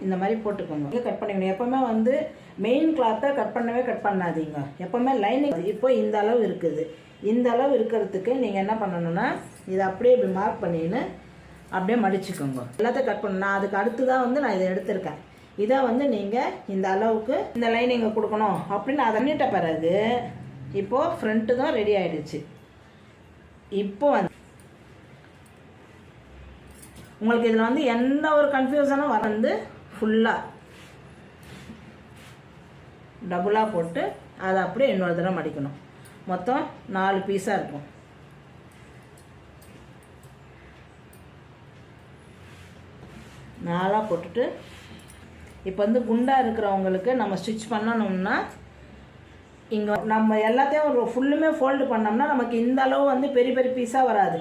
இந்த மாதிரி போட்டுக்கோங்க. கட் பண்ணிக்கணும். எப்போவுமே வந்து மெயின் கிளாத்தை கட் பண்ணாதீங்க. எப்போவுமே லைனிங் இப்போ இந்த அளவு இருக்குது. இந்த அளவு இருக்கிறதுக்கு நீங்கள் என்ன பண்ணணுன்னா இதை அப்படியே இப்படி மார்க் பண்ணின்னு அப்படியே மடிச்சுக்கோங்க. எல்லாத்தையும் கட் பண்ணணும். அதுக்கு அடுத்து தான் வந்து நான் இதை எடுத்திருக்கேன். இதை வந்து நீங்கள் இந்த அளவுக்கு இந்த லைனிங்கை கொடுக்கணும் அப்படின்னு அதை பண்ணிட்ட பிறகு இப்போது ஃப்ரண்ட்டு தான் ரெடி ஆகிடுச்சு. இப்போ வந்து உங்களுக்கு இதில் வந்து எந்த ஒரு கன்ஃபியூஷனும் வந்து ஃபுல்லாக டபுளாக போட்டு அதை அப்படியே இன்னொரு தடவை மடிக்கணும். மொத்தம் 4 பீஸாக இருக்கும். நாலாக போட்டுட்டு இப்போ வந்து குண்டாக இருக்கிறவங்களுக்கு நம்ம ஸ்டிச் பண்ணணும்னா இங்கே நம்ம எல்லாத்தையும் ஒரு ஃபுல்லுமே ஃபோல்டு பண்ணோம்னா நமக்கு இந்த அளவு வந்து பெரிய பெரிய பீஸாக வராது.